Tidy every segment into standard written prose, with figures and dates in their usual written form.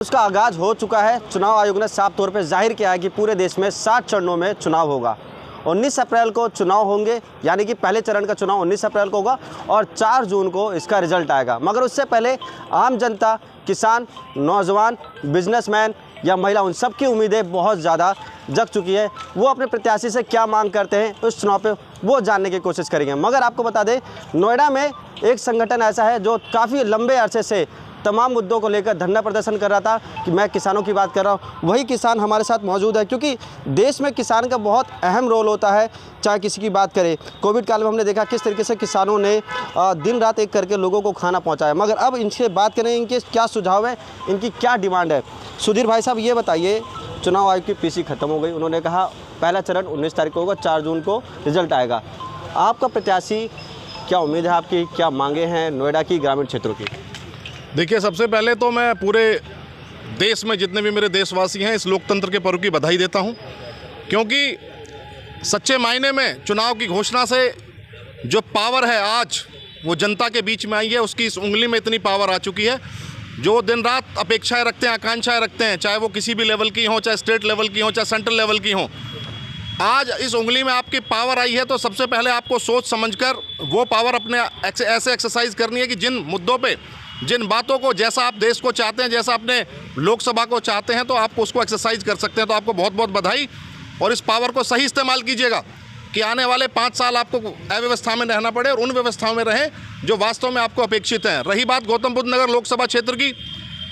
उसका आगाज हो चुका है। चुनाव आयोग ने साफ तौर पर जाहिर किया है कि पूरे देश में 7 चरणों में चुनाव होगा। 19 अप्रैल को चुनाव होंगे, यानी कि पहले चरण का चुनाव 19 अप्रैल को होगा और 4 जून को इसका रिजल्ट आएगा। मगर उससे पहले आम जनता, किसान, नौजवान, बिजनेसमैन या महिला, उन सब की उम्मीदें बहुत ज़्यादा जग चुकी है। वो अपने प्रत्याशी से क्या मांग करते हैं उस चुनाव पे, वो जानने की कोशिश करेंगे। मगर आपको बता दें, नोएडा में एक संगठन ऐसा है जो काफ़ी लंबे अरसे से तमाम मुद्दों को लेकर धरना प्रदर्शन कर रहा था कि मैं किसानों की बात कर रहा हूँ। वही किसान हमारे साथ मौजूद है, क्योंकि देश में किसान का बहुत अहम रोल होता है। चाहे किसी की बात करें, कोविड काल में हमने देखा किस तरीके से किसानों ने दिन रात एक करके लोगों को खाना पहुँचाया। मगर अब इनसे बात करें, इनके क्या सुझाव है, इनकी क्या डिमांड है। सुधीर भाई साहब, ये बताइए, चुनाव आयोग की पीसी खत्म हो गई, उन्होंने कहा पहला चरण 19 तारीख को होगा, 4 जून को रिजल्ट आएगा। आपका प्रत्याशी, क्या उम्मीद है आपकी, क्या मांगे हैं नोएडा की, ग्रामीण क्षेत्रों की? देखिए, सबसे पहले तो मैं पूरे देश में जितने भी मेरे देशवासी हैं इस लोकतंत्र के पर्व की बधाई देता हूं, क्योंकि सच्चे मायने में चुनाव की घोषणा से जो पावर है आज वो जनता के बीच में आई है। उसकी इस उंगली में इतनी पावर आ चुकी है। जो दिन रात अपेक्षाएं रखते हैं, आकांक्षाएं रखते हैं, चाहे वो किसी भी लेवल की हों, चाहे स्टेट लेवल की हों, चाहे सेंट्रल लेवल की हों, आज इस उंगली में आपकी पावर आई है। तो सबसे पहले आपको सोच समझकर वो पावर अपने ऐसे एक्सरसाइज करनी है कि जिन मुद्दों पे, जिन बातों को, जैसा आप देश को चाहते हैं, जैसा अपने लोकसभा को चाहते हैं, तो आपको उसको एक्सरसाइज कर सकते हैं। तो आपको बहुत बहुत बधाई, और इस पावर को सही इस्तेमाल कीजिएगा कि आने वाले 5 साल आपको अव्यवस्था में रहना पड़े और उन व्यवस्थाओं में रहें जो वास्तव में आपको अपेक्षित हैं। रही बात गौतम बुद्ध नगर लोकसभा क्षेत्र की,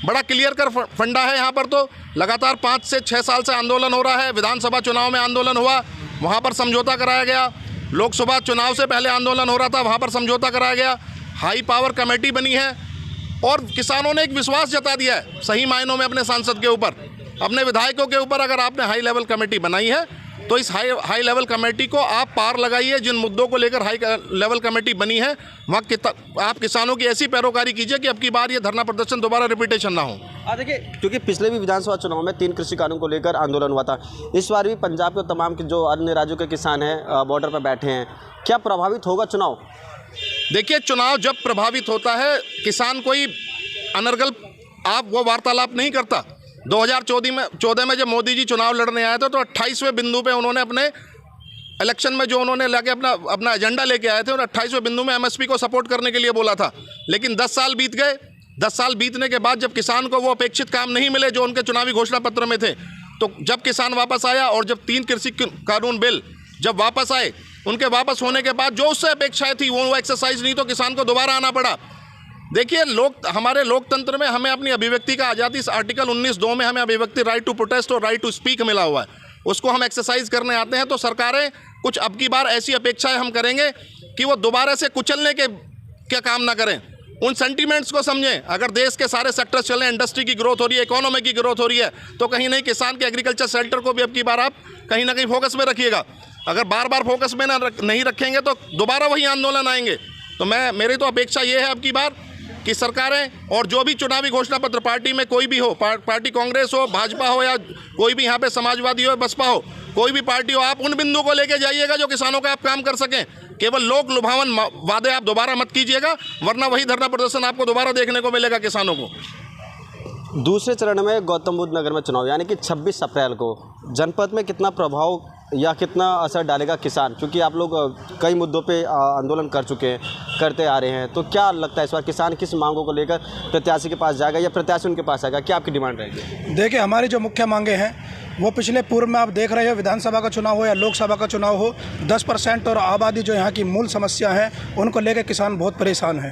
बड़ा क्लियर कर फंडा है यहाँ पर। तो लगातार 5 से 6 साल से आंदोलन हो रहा है। विधानसभा चुनाव में आंदोलन हुआ, वहाँ पर समझौता कराया गया। लोकसभा चुनाव से पहले आंदोलन हो रहा था, वहाँ पर समझौता कराया गया। हाई पावर कमेटी बनी है और किसानों ने एक विश्वास जता दिया है सही मायनों में अपने सांसद के ऊपर, अपने विधायकों के ऊपर। अगर आपने हाई लेवल कमेटी बनाई है तो इस हाई लेवल कमेटी को आप पार लगाइए। जिन मुद्दों को लेकर हाई लेवल कमेटी बनी है, वहाँ आप किसानों की ऐसी पैरोकारी कीजिए कि अब की बार ये धरना प्रदर्शन दोबारा रिपीटेशन ना हो। देखिए, क्योंकि पिछले भी विधानसभा चुनाव में 3 कृषि कानून को लेकर आंदोलन हुआ था। इस बार भी पंजाब के तमाम के जो अन्य राज्यों के किसान हैं बॉर्डर पर बैठे हैं, क्या प्रभावित होगा चुनाव? देखिए, चुनाव जब प्रभावित होता है, किसान कोई अनर्गल वो वार्तालाप नहीं करता। 2014 में जब मोदी जी चुनाव लड़ने आए थे तो 28वें बिंदु पे उन्होंने अपने इलेक्शन में जो उन्होंने लेके अपना एजेंडा लेके आए थे, और 28वें बिंदु में एमएसपी को सपोर्ट करने के लिए बोला था। लेकिन 10 साल बीत गए। 10 साल बीतने के बाद जब किसान को वो अपेक्षित काम नहीं मिले जो उनके चुनावी घोषणा पत्र में थे, तो जब किसान वापस आया और जब 3 कृषि कानून बिल जब वापस आए, उनके वापस होने के बाद जो उससे अपेक्षाएं थी वो एक्सरसाइज नहीं, तो किसान को दोबारा आना पड़ा। देखिए, हमारे लोकतंत्र में हमें अपनी अभिव्यक्ति का आज़ादी, इस आर्टिकल 19(2) में हमें अभिव्यक्ति, राइट टू प्रोटेस्ट और राइट टू स्पीक मिला हुआ है। उसको हम एक्सरसाइज करने आते हैं। तो सरकारें कुछ अब की बार ऐसी अपेक्षाएं हम करेंगे कि वो दोबारा से कुचलने के क्या काम ना करें। उन सेंटीमेंट्स को समझें। अगर देश के सारे सेक्टर चलें, इंडस्ट्री की ग्रोथ हो रही है, इकोनॉमी की ग्रोथ हो रही है, तो कहीं नहीं किसान के एग्रीकल्चर सेक्टर को भी अब की बार आप कहीं ना कहीं फोकस में रखिएगा। अगर बार बार फोकस में नहीं रखेंगे तो दोबारा वही आंदोलन आएंगे। तो मेरी तो अपेक्षा ये है अब की बार कि सरकारें और जो भी चुनावी घोषणा पत्र, पार्टी में कोई भी हो, पार्टी कांग्रेस हो, भाजपा हो, या कोई भी यहाँ पे समाजवादी हो, बसपा हो, कोई भी पार्टी हो, आप उन बिंदु को लेके जाइएगा जो किसानों का आप काम कर सकें। केवल लोक लुभावन वादे आप दोबारा मत कीजिएगा, वरना वही धरना प्रदर्शन आपको दोबारा देखने को मिलेगा किसानों को। दूसरे चरण में गौतम बुद्ध नगर में चुनाव, यानी कि 26 अप्रैल को, जनपद में कितना प्रभाव या कितना असर डालेगा किसान? क्योंकि आप लोग कई मुद्दों पे आंदोलन करते आ रहे हैं, तो क्या लगता है इस बार किसान किस मांगों को लेकर प्रत्याशी के पास जाएगा या प्रत्याशी उनके पास आएगा? क्या आपकी डिमांड रहेगी? देखिए, हमारी जो मुख्य मांगे हैं वो पिछले पूर्व में आप देख रहे हो, विधानसभा का चुनाव हो या लोकसभा का चुनाव हो, 10% और आबादी जो यहाँ की मूल समस्या है उनको लेकर किसान बहुत परेशान है।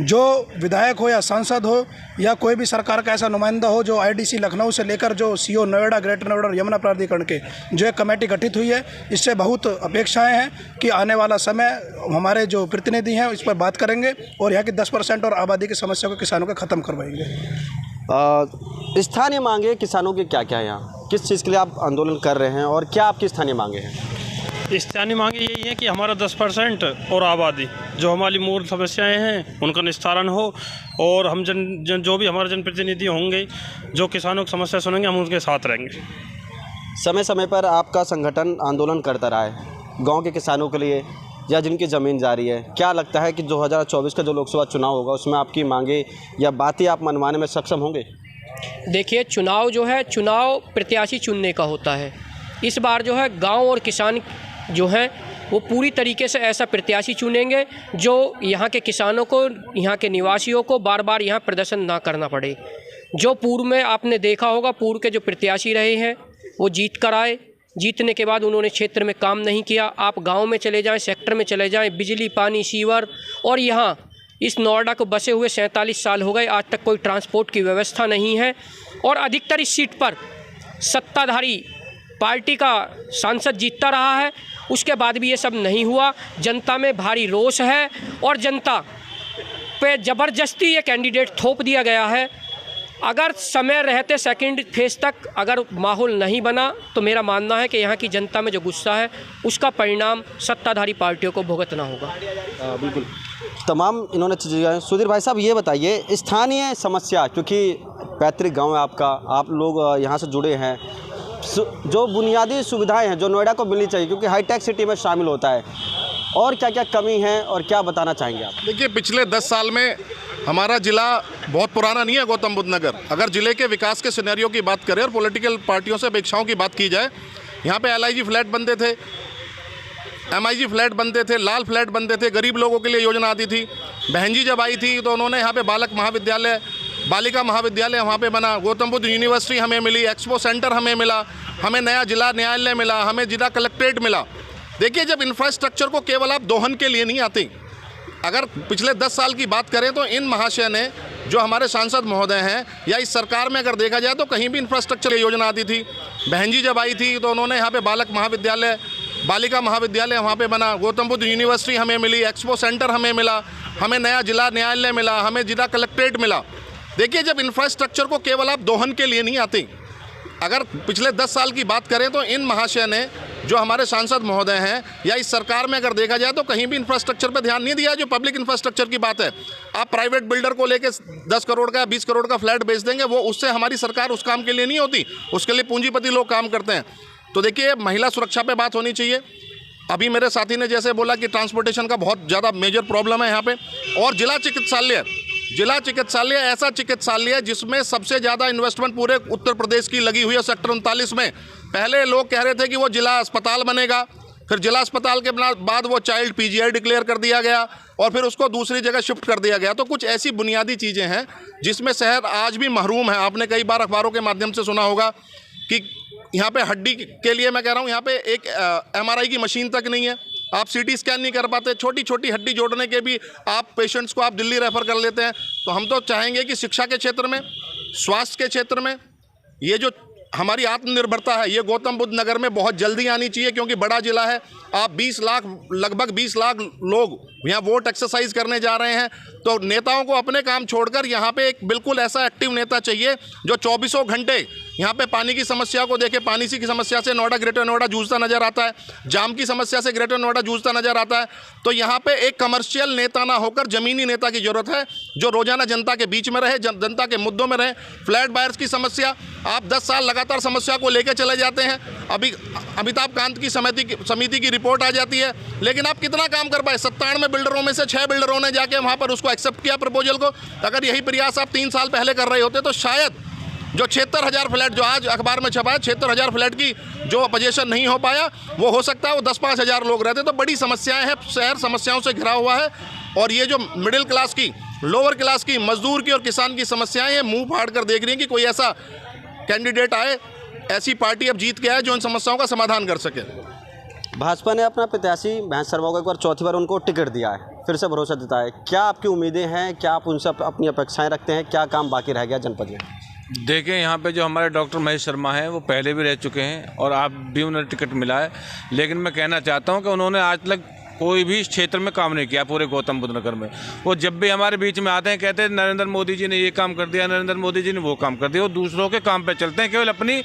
जो विधायक हो या सांसद हो या कोई भी सरकार का ऐसा नुमाइंदा हो जो आईडीसी लखनऊ से लेकर जो सीओ नोएडा, ग्रेटर नोएडा और यमुना प्राधिकरण के जो एक कमेटी गठित हुई है, इससे बहुत अपेक्षाएँ हैं कि आने वाला समय हमारे जो प्रतिनिधि हैं इस पर बात करेंगे और यहाँ की 10% और आबादी की समस्या को किसानों को ख़त्म करवाएंगे। स्थानीय मांगे किसानों की क्या क्या है यहाँ? किस चीज़ के लिए आप आंदोलन कर रहे हैं और क्या आपकी स्थानीय मांगे हैं? स्थानीय मांगे यही है कि हमारा 10% और आबादी जो हमारी मूल समस्याएं हैं उनका निस्तारण हो, और हम जो भी हमारे जनप्रतिनिधि होंगे जो किसानों की समस्या सुनेंगे, हम उनके साथ रहेंगे। समय समय पर आपका संगठन आंदोलन करता रहा है गाँव के किसानों के लिए या जिनकी ज़मीन जा रही है। क्या लगता है कि 2024 का जो लोकसभा चुनाव होगा उसमें आपकी मांगे या बातें आप मनवाने में सक्षम होंगे? देखिए, चुनाव जो है, चुनाव प्रत्याशी चुनने का होता है। इस बार जो है गांव और किसान जो हैं वो पूरी तरीके से ऐसा प्रत्याशी चुनेंगे जो यहाँ के किसानों को, यहाँ के निवासियों को बार बार यहाँ प्रदर्शन ना करना पड़े। जो पूर्व में आपने देखा होगा, पूर्व के जो प्रत्याशी रहे हैं वो जीत कर आए, जीतने के बाद उन्होंने क्षेत्र में काम नहीं किया। आप गांव में चले जाएं, सेक्टर में चले जाएं, बिजली, पानी, सीवर, और यहाँ इस नोएडा को बसे हुए 47 साल हो गए, आज तक कोई ट्रांसपोर्ट की व्यवस्था नहीं है। और अधिकतर इस सीट पर सत्ताधारी पार्टी का सांसद जीतता रहा है, उसके बाद भी ये सब नहीं हुआ। जनता में भारी रोष है और जनता पे ज़बरदस्ती ये कैंडिडेट थोप दिया गया है। अगर समय रहते सेकंड फेज तक अगर माहौल नहीं बना तो मेरा मानना है कि यहाँ की जनता में जो गुस्सा है उसका परिणाम सत्ताधारी पार्टियों को भुगतना होगा। बिल्कुल, तमाम इन्होंने चीज़ें। सुधीर भाई साहब, ये बताइए, स्थानीय समस्या, क्योंकि पैतृक गांव है आपका, आप लोग यहाँ से जुड़े हैं, जो बुनियादी सुविधाएं हैं जो नोएडा को मिलनी चाहिए, क्योंकि हाईटेक सिटी में शामिल होता है, और क्या क्या कमी है और क्या बताना चाहेंगे आप? देखिए, पिछले 10 साल में हमारा ज़िला बहुत पुराना नहीं है गौतम बुद्ध नगर। अगर ज़िले के विकास के सिनेरियो की बात करें और पॉलिटिकल पार्टियों से अपेक्षाओं की बात की जाए, यहाँ पे LIG फ्लैट बनते थे, MIG फ्लैट बनते थे, लाल फ्लैट बनते थे, गरीब लोगों के लिए योजना आती थी। बहन जी जब आई थी तो उन्होंने यहाँ पे बालक महाविद्यालय, बालिका महाविद्यालय वहाँ पे बना, गौतम बुद्ध यूनिवर्सिटी हमें मिली, एक्सपो सेंटर हमें मिला, हमें नया जिला न्यायालय मिला, हमें जिला कलेक्ट्रेट मिला। देखिए, जब इंफ्रास्ट्रक्चर को केवल आप दोहन के लिए नहीं आते, अगर पिछले 10 साल की बात करें तो इन महाशय ने, जो हमारे सांसद महोदय हैं, या इस सरकार में अगर देखा जाए तो कहीं भी इंफ्रास्ट्रक्चर की योजना आती थी। बहन जी जब आई थी तो उन्होंने यहाँ पे बालक महाविद्यालय, बालिका महाविद्यालय वहाँ पे बना, गौतम बुद्ध यूनिवर्सिटी हमें मिली, एक्सपो सेंटर हमें मिला, हमें नया जिला न्यायालय मिला, हमें जिला कलेक्ट्रेट मिला। देखिए, जब इंफ्रास्ट्रक्चर को केवल आप दोहन के लिए नहीं आते, अगर पिछले 10 साल की बात करें तो इन महाशय ने, जो हमारे सांसद महोदय हैं, या इस सरकार में अगर देखा जाए तो कहीं भी इंफ्रास्ट्रक्चर पर ध्यान नहीं दिया। जो पब्लिक इंफ्रास्ट्रक्चर की बात है, आप प्राइवेट बिल्डर को लेके 10 करोड़ का 20 करोड़ का फ्लैट बेच देंगे, वो उससे हमारी सरकार उस काम के लिए नहीं होती, उसके लिए पूंजीपति लोग काम करते हैं। तो देखिए, महिला सुरक्षा पे बात होनी चाहिए। अभी मेरे साथी ने जैसे बोला कि ट्रांसपोर्टेशन का बहुत ज़्यादा मेजर प्रॉब्लम है यहाँ पे। और जिला चिकित्सालय ऐसा चिकित्सालय है जिसमें सबसे ज़्यादा इन्वेस्टमेंट पूरे उत्तर प्रदेश की लगी हुई है। सेक्टर 39 में पहले लोग कह रहे थे कि वो जिला अस्पताल बनेगा, फिर जिला अस्पताल के बाद वो चाइल्ड PGI डिक्लेयर कर दिया गया और फिर उसको दूसरी जगह शिफ्ट कर दिया गया। तो कुछ ऐसी बुनियादी चीज़ें हैं जिसमें शहर आज भी महरूम है। आपने कई बार अखबारों के माध्यम से सुना होगा कि यहाँ पे हड्डी के लिए, मैं कह रहा हूँ, यहाँ पे एक MRI की मशीन तक नहीं है, आप CT स्कैन नहीं कर पाते, छोटी छोटी हड्डी जोड़ने के भी आप पेशेंट्स को आप दिल्ली रेफर कर लेते हैं। तो हम तो चाहेंगे कि शिक्षा के क्षेत्र में, स्वास्थ्य के क्षेत्र में, ये जो हमारी आत्मनिर्भरता है, ये गौतम बुद्ध नगर में बहुत जल्दी आनी चाहिए, क्योंकि बड़ा जिला है। आप 20 लाख, लगभग 20 लाख लोग यहाँ वोट एक्सरसाइज करने जा रहे हैं। तो नेताओं को अपने काम छोड़कर यहाँ पे एक बिल्कुल ऐसा एक्टिव नेता चाहिए जो 24 घंटे यहाँ पे पानी की समस्या को देखे। पानी की समस्या से नोएडा, ग्रेटर नोएडा जूझता नजर आता है, जाम की समस्या से ग्रेटर नोएडा जूझता नजर आता है। तो यहाँ पे एक कमर्शियल नेता ना होकर ज़मीनी नेता की जरूरत है, जो रोजाना जनता के बीच में रहे, जनता के मुद्दों में रहे। फ्लैट बायर्स की समस्या, आप 10 साल लगातार समस्या को लेकर चले जाते हैं। अभी अमिताभ कांत की समिति की रिपोर्ट आ जाती है, लेकिन आप कितना काम कर पाए? 97 बिल्डरों में से 6 बिल्डरों ने जाके वहाँ पर उसको एक्सेप्ट किया प्रपोजल को। अगर यही प्रयास आप 3 साल पहले कर रहे होते तो शायद जो 76,000 फ्लैट, जो आज अखबार में छपा है, 76,000 फ्लैट की जो पोजीशन नहीं हो पाया, वो हो सकता है वो 10-5 हज़ार लोग रहते। तो बड़ी समस्याएं हैं, शहर समस्याओं से घिरा हुआ है। और ये जो मिडिल क्लास की, लोअर क्लास की, मजदूर की और किसान की समस्याएं हैं, मुंह फाड़ कर देख रही हैं कि कोई ऐसा कैंडिडेट आए, ऐसी पार्टी अब जीत के आए जो इन समस्याओं का समाधान कर सके। भाजपा ने अपना प्रत्याशी महेश शर्मा को एक बार, चौथी बार उनको टिकट दिया है, फिर से भरोसा देता है। क्या आपकी उम्मीदें हैं? क्या आप उनसे अपनी अपेक्षाएं रखते हैं? क्या काम बाकी रह गया जनपद में? देखें, यहाँ पे जो हमारे डॉक्टर महेश शर्मा हैं वो पहले भी रह चुके हैं और आप भी उन्हें टिकट मिला है। लेकिन मैं कहना चाहता हूँ कि उन्होंने आज तक कोई भी इस क्षेत्र में काम नहीं किया पूरे गौतम बुद्ध नगर में। वो जब भी हमारे बीच में आते हैं कहते हैं नरेंद्र मोदी जी ने ये काम कर दिया, नरेंद्र मोदी जी ने वो काम कर दिया। वो दूसरों के काम पे चलते हैं, केवल अपनी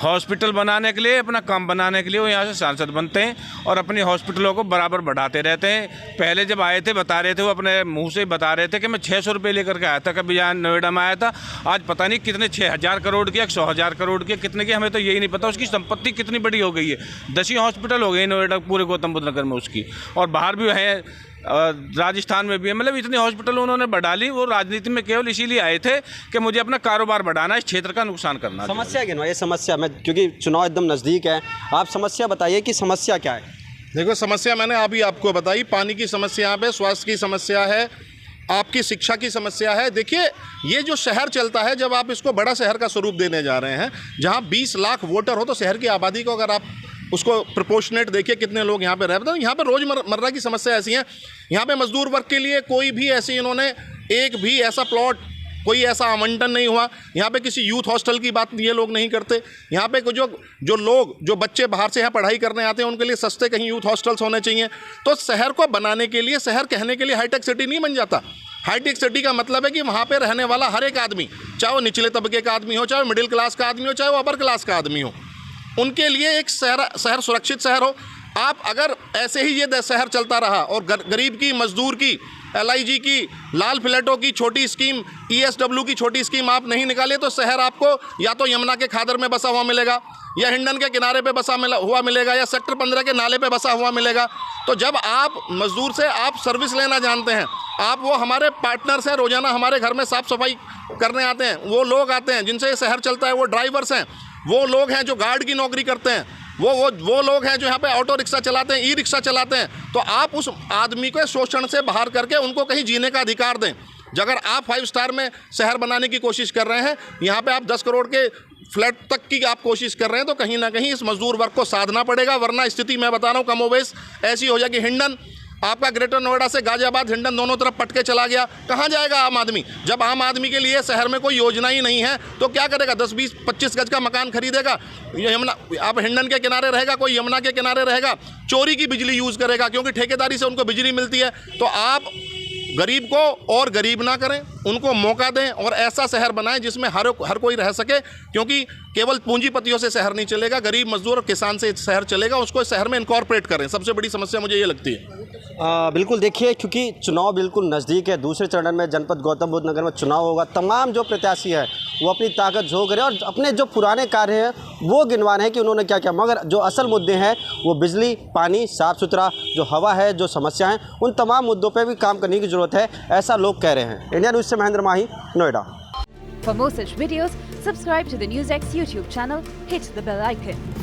हॉस्पिटल बनाने के लिए, अपना काम बनाने के लिए वो यहाँ से सांसद बनते हैं और अपनी हॉस्पिटलों को बराबर बढ़ाते रहते हैं। पहले जब आए थे बता रहे थे, वो अपने मुँह से बता रहे थे कि मैं 600 रुपये लेकर के आया था, कभी यहाँ नोएडा में आया था। आज पता नहीं कितने 6,000 करोड़ की, 100,000 करोड़ की, कितने की, हमें तो यही नहीं पता। उसकी संपत्ति कितनी बड़ी हो गई है, 10 ही हॉस्पिटल हो गई नोएडा पूरे गौतम बुद्ध नगर में उसकी। और बाहर भी हैं, राजस्थान में भी है। मतलब इतनी हॉस्पिटल उन्होंने बढ़ा ली। वो राजनीति में केवल इसीलिए आए थे कि मुझे अपना कारोबार बढ़ाना, इस क्षेत्र का नुकसान करना। समस्या क्या है? ये समस्या में, क्योंकि चुनाव एकदम नज़दीक है, आप समस्या बताइए कि समस्या क्या है। देखो, समस्या मैंने अभी आपको बताई, पानी की समस्या यहाँ पे, स्वास्थ्य की समस्या है, आपकी शिक्षा की समस्या है। देखिए, ये जो शहर चलता है, जब आप इसको बड़ा शहर का स्वरूप देने जा रहे हैं, जहाँ 20 लाख वोटर हो, तो शहर की आबादी को अगर आप उसको प्रोपोर्शनेट देखिए कितने लोग यहाँ पे रह रहे हैं, यहाँ पे रोज़मर्रा की समस्या ऐसी है। यहाँ पे मजदूर वर्ग के लिए कोई भी ऐसी, इन्होंने एक भी ऐसा प्लॉट, कोई ऐसा आवंटन नहीं हुआ। यहाँ पे किसी यूथ हॉस्टल की बात ये लोग नहीं करते। यहाँ पे जो बच्चे बाहर से यहाँ पढ़ाई करने आते हैं, उनके लिए सस्ते कहीं यूथ हॉस्टल्स होने चाहिए। तो शहर को बनाने के लिए, शहर कहने के लिए हाईटेक सिटी नहीं बन जाता। हाईटेक सिटी का मतलब है कि वहाँ पे रहने वाला हर एक आदमी, चाहे वो निचले तबके का आदमी हो, चाहे वो मिडिल क्लास का आदमी हो, चाहे वो अपर क्लास का आदमी हो, उनके लिए एक शहर सुरक्षित शहर हो। आप अगर ऐसे ही ये शहर चलता रहा और गरीब की, मजदूर की, LIG की, लाल फ्लैटों की छोटी स्कीम, ESW की छोटी स्कीम आप नहीं निकाले, तो शहर आपको या तो यमुना के खादर में बसा हुआ मिलेगा, या हिंडन के किनारे पे बसा हुआ मिलेगा, या सेक्टर 15 के नाले पे बसा हुआ मिलेगा। तो जब आप मजदूर से आप सर्विस लेना जानते हैं, आप वो हमारे पार्टनर्स हैं, रोज़ाना हमारे घर में साफ़ सफाई करने आते हैं, वो लोग आते हैं जिनसे ये शहर चलता है, वो ड्राइवर्स हैं, वो लोग हैं जो गार्ड की नौकरी करते हैं, वो लोग हैं जो यहाँ पे ऑटो रिक्शा चलाते हैं, ई-रिक्शा चलाते हैं। तो आप उस आदमी को शोषण से बाहर करके उनको कहीं जीने का अधिकार दें। अगर आप 5 स्टार में शहर बनाने की कोशिश कर रहे हैं, यहाँ पे आप 10 करोड़ के फ्लैट तक की आप कोशिश कर रहे हैं, तो कहीं ना कहीं इस मजदूर वर्ग को साधना पड़ेगा, वरना स्थिति मैं बता रहा हूँ कमोबेश ऐसी हो जाएगी। हिंडन आपका ग्रेटर नोएडा से गाजियाबाद, हिंडन दोनों तरफ पटके चला गया, कहाँ जाएगा आम आदमी? जब आम आदमी के लिए शहर में कोई योजना ही नहीं है, तो क्या करेगा? 10, 20, 25 गज का मकान खरीदेगा, यमुना, आप हिंडन के किनारे रहेगा, कोई यमुना के किनारे रहेगा, चोरी की बिजली यूज़ करेगा, क्योंकि ठेकेदारी से उनको बिजली मिलती है। तो आप गरीब को और गरीब ना करें, उनको मौका दें और ऐसा शहर बनाएं जिसमें हर कोई रह सके, क्योंकि केवल पूंजीपतियों से शहर नहीं चलेगा, गरीब मजदूर और किसान से शहर चलेगा। उसको शहर में इनकॉर्पोरेट करें, सबसे बड़ी समस्या मुझे ये लगती है। बिल्कुल, देखिए, क्योंकि चुनाव बिल्कुल नज़दीक है, दूसरे चरण में जनपद गौतम बुद्ध नगर में चुनाव होगा। तमाम जो प्रत्याशी है वो अपनी ताकत झोंक रहे हैं और अपने जो पुराने कार्य हैं वो गिनवा रहे हैं कि उन्होंने क्या किया, मगर जो असल मुद्दे हैं वो बिजली, पानी, साफ़ सुथरा जो हवा है, जो समस्या हैं, उन तमाम मुद्दों पर भी काम करने की ज़रूरत है, ऐसा लोग कह रहे हैं। इंडिया न्यूज़ से महेंद्र माही, Noida. For more such videos, subscribe to the NewsX YouTube channel, hit the bell icon.